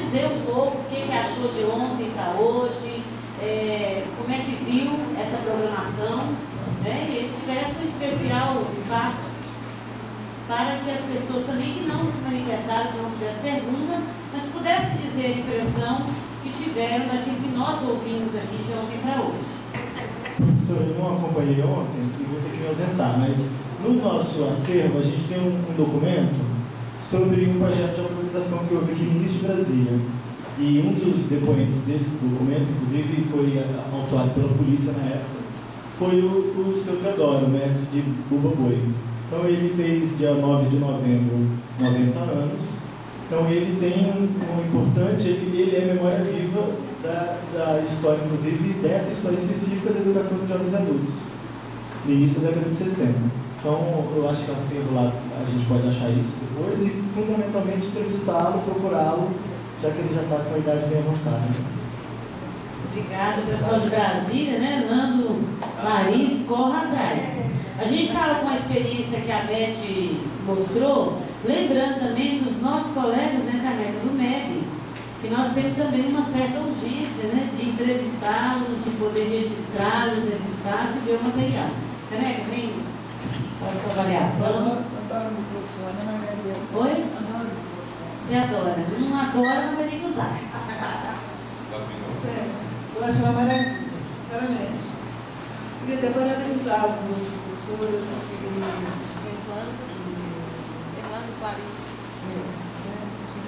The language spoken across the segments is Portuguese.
dizer um pouco o que achou de ontem para hoje, como é que viu essa programação, né? E ele tivesse um especial espaço para que as pessoas também que não se manifestaram, que não tivessem perguntas, mas pudessem dizer a impressão que tiveram daquilo que nós ouvimos aqui de ontem para hoje. Professor, eu não acompanhei ontem e vou ter que me ausentar, mas no nosso acervo a gente tem um documento sobre um projeto de autorização que houve aqui no início de Brasília. E um dos depoentes desse documento, inclusive foi autuado pela polícia na época, foi o seu Teodoro, mestre de Bumba Boi. Então ele fez dia 9 de novembro 90 anos. Então ele tem um importante, ele é memória viva da história, inclusive dessa história específica da educação de jovens adultos, no início da década de 60. Então eu acho que assim, lá a gente pode achar isso depois e fundamentalmente entrevistá-lo, procurá-lo, já que ele já está com a idade bem avançada. Obrigada, pessoal de Brasília, né? Nando, Larissa, corra atrás. A gente estava com a experiência que a Beth mostrou, lembrando também dos nossos colegas, né, Caneca, do MEB, que nós temos também uma certa urgência, né, de entrevistá-los, de poder registrá-los nesse espaço e ver o material. Caneca, vem para a sua avaliação. Adoro o microfone, né, Maria? Oi? Adoro. Você adora. Não adora, mas vai ter que usar. Eu acho uma maravilha, sinceramente. Queria até parabenizar as duas professoras, Fernando Paris.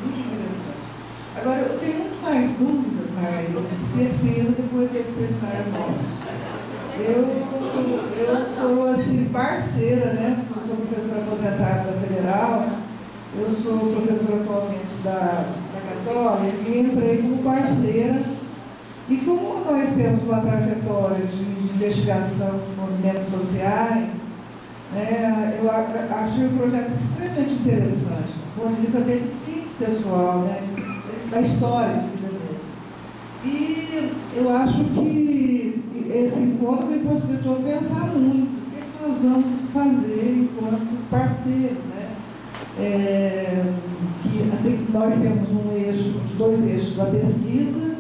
Muito interessante. Agora, eu tenho muito mais dúvidas, Margarida, com certeza, depois desse seminário nosso. Eu sou, assim, parceira, né? Eu sou professora aposentada da Federal, eu sou professora atualmente da Católica e entrei como parceira. E como nós temos uma trajetória de investigação de movimentos sociais, né, eu achei o projeto extremamente interessante, do ponto de vista até de síntese pessoal, né, da história de vida mesmo. E eu acho que esse encontro me possibilitou pensar muito o que nós vamos fazer enquanto parceiros, né? Que nós temos dois eixos da pesquisa,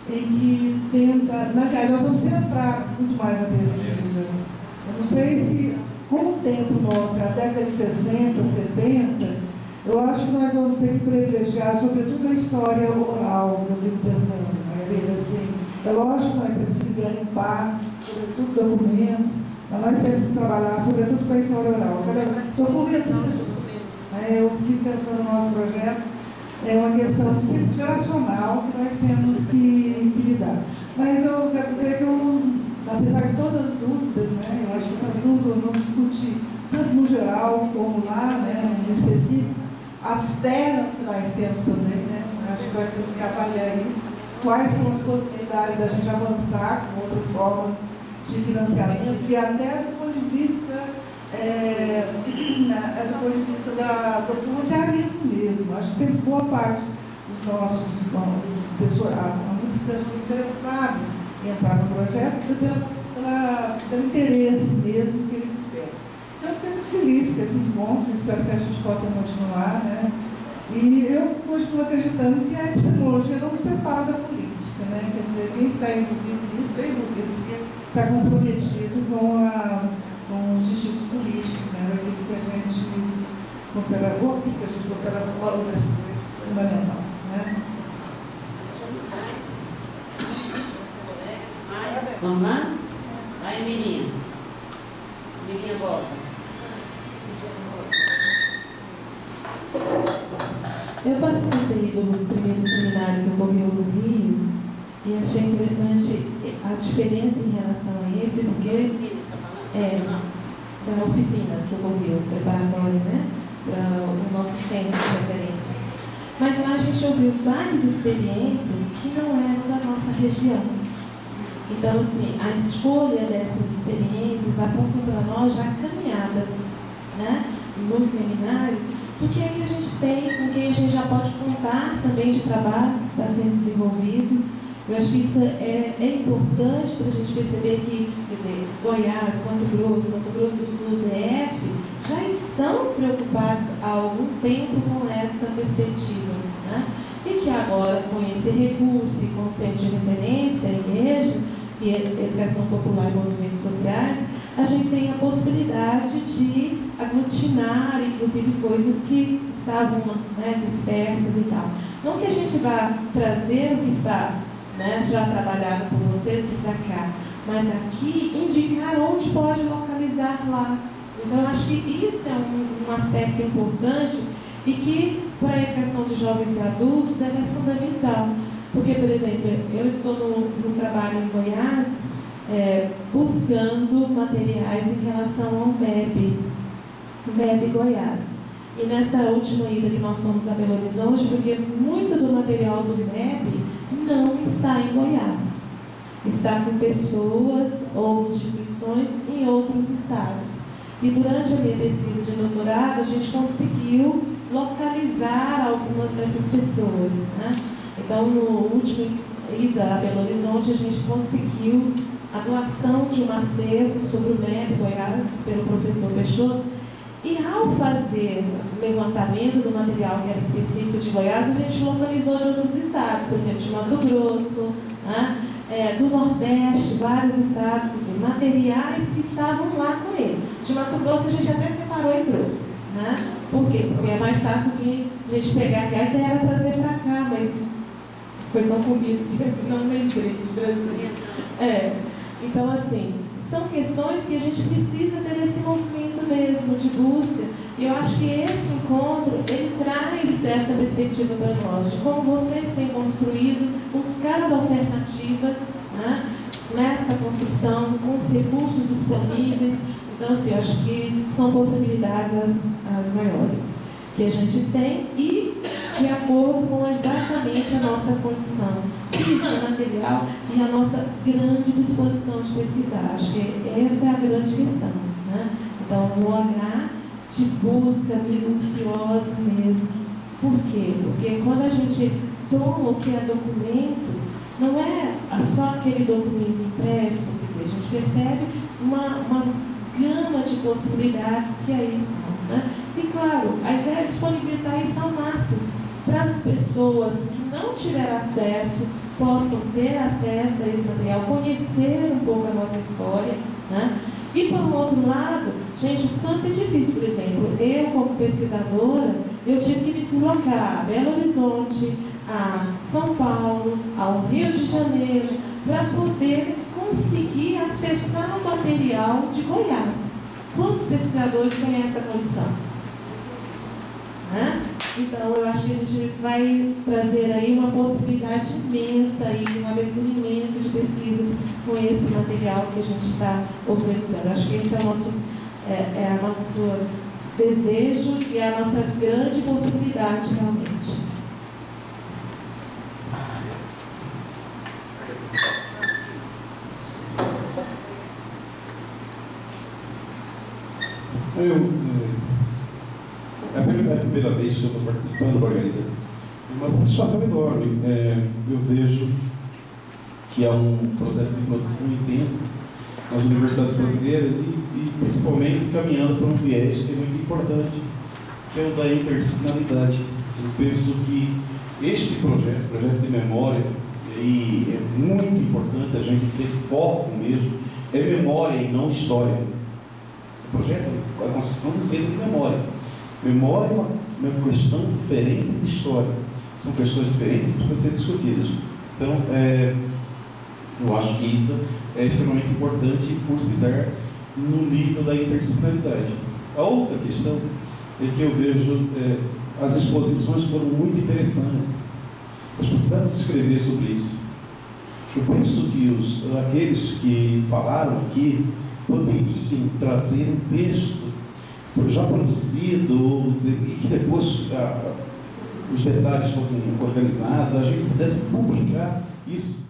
em que tenta, na verdade, nós vamos centrar muito mais na pesquisa. Eu não sei se, com o tempo nosso, a década de 60, 70, eu acho que nós vamos ter que privilegiar, sobretudo, a história oral, eu fico pensando, Margarida, assim. É lógico que nós temos que garimpar, sobretudo, documentos, mas nós temos que trabalhar, sobretudo, com a história oral. Estou convencida disso. Eu fico pensando no nosso projeto. É uma questão de ciclo geracional que nós temos que lidar. Mas eu quero dizer que apesar de todas as dúvidas, né, eu acho que essas dúvidas vão discutir, tanto no geral como lá, né, no específico, as pernas que nós temos também, né, acho que nós temos que avaliar isso, quais são as possibilidades da gente avançar com outras formas de financiamento e até do ponto de vista do voluntarismo mesmo. Acho que tem boa parte dos nossos há muitas pessoas interessadas em entrar no projeto pelo interesse mesmo que eles têm. Então, eu fiquei muito feliz com esse encontro, espero que a gente possa continuar, né? E eu continuo acreditando que a epistemologia não se separa da política, né? Quer dizer, quem está envolvido nisso está envolvido, porque está comprometido com os distintos políticos, né? Aquilo que a gente considera valor fundamental, né? Vamos lá? Vai, menina. Menina, volta. Eu participei do primeiro seminário que ocorreu no Rio e achei interessante a diferença em relação a esse, porque da oficina que ocorreu, preparatória, né, para o nosso centro de referência. Mas lá a gente ouviu várias experiências que não eram da nossa região. Então, assim, a escolha dessas experiências aponta para nós já caminhadas, né, no seminário, porque aí a gente tem, com quem a gente já pode contar também de trabalho que está sendo desenvolvido. Eu acho que isso é importante para a gente perceber que, quer dizer, Goiás, Mato Grosso do Sul, DF, já estão preocupados há algum tempo com essa perspectiva, né? e que agora, com esse recurso e conceito de referência, a igreja e a educação popular e movimentos sociais, a gente tem a possibilidade de aglutinar, inclusive, coisas que estavam, né, dispersas e tal. Não que a gente vá trazer o que está, né, já trabalhado por vocês para cá, mas aqui indicar onde pode localizar lá. Então, eu acho que isso é um aspecto importante e que, para a educação de jovens e adultos, ela é fundamental. Porque, por exemplo, eu estou no trabalho em Goiás, buscando materiais em relação ao MEB Goiás. E nessa última ida que nós fomos a Belo Horizonte, porque muito do material do MEB não está em Goiás. Está com pessoas ou instituições em outros estados. E durante a minha pesquisa de doutorado, a gente conseguiu localizar algumas dessas pessoas, né? Então, no último ida a Belo Horizonte, a gente conseguiu a doação de um acervo sobre o MEB Goiás, pelo professor Peixoto. E ao fazer o levantamento do material que era específico de Goiás, a gente localizou de outros estados, por exemplo, de Mato Grosso, né? Do Nordeste, vários estados, quer dizer, materiais que estavam lá com ele. De Mato Grosso a gente até separou e trouxe, né? Por quê? Porque é mais fácil que a gente pegar aqui. A ideia era trazer para cá, mas foi tão comido que não lembrei de trazer. Então, assim, são questões que a gente precisa ter esse movimento mesmo de busca. E eu acho que esse encontro, ele traz essa perspectiva para nós, de como vocês têm construído, buscado alternativas, né, nessa construção, com os recursos disponíveis. Então, assim, eu acho que são possibilidades as maiores que a gente tem e de acordo com exatamente a nossa condição física, material e a nossa grande disposição de pesquisar. Acho que essa é a grande questão, né? Então, o olhar de busca minuciosa mesmo. Por quê? Porque quando a gente toma o que é documento, não é só aquele documento impresso, quer dizer, a gente percebe uma gama de possibilidades que aí estão, né? E claro, a ideia é disponibilizar isso ao máximo, para as pessoas que não tiveram acesso, possam ter acesso a esse material, conhecer um pouco a nossa história, né? E por um outro lado, gente, o quanto é difícil, por exemplo, eu como pesquisadora, eu tive que me deslocar a Belo Horizonte, a São Paulo, ao Rio de Janeiro, para poder conseguir acessar o material de Goiás. Quantos pesquisadores têm essa condição? Né? Então, eu acho que a gente vai trazer aí uma possibilidade imensa, aí, uma abertura imensa de pesquisas com esse material que a gente está organizando. Acho que esse é o nosso desejo e a nossa grande possibilidade, realmente. É a primeira vez que eu estou participando, Margarida. É uma satisfação enorme. Eu vejo que há um processo de produção intenso nas universidades brasileiras e principalmente caminhando para um viés que é muito importante, que é o da interdisciplinaridade. Eu penso que este projeto de memória, e é muito importante a gente ter foco mesmo, é memória e não história. O projeto, a construção do centro de memória. Memória é uma questão diferente de história. São questões diferentes que precisam ser discutidas. Então, eu acho que isso é extremamente importante por se dar no nível da interdisciplinaridade. A outra questão é que eu vejo as exposições foram muito interessantes. Nós precisamos escrever sobre isso. Eu penso que aqueles que falaram aqui poderiam trazer um texto já produzido e que depois os detalhes fossem organizados, a gente pudesse publicar isso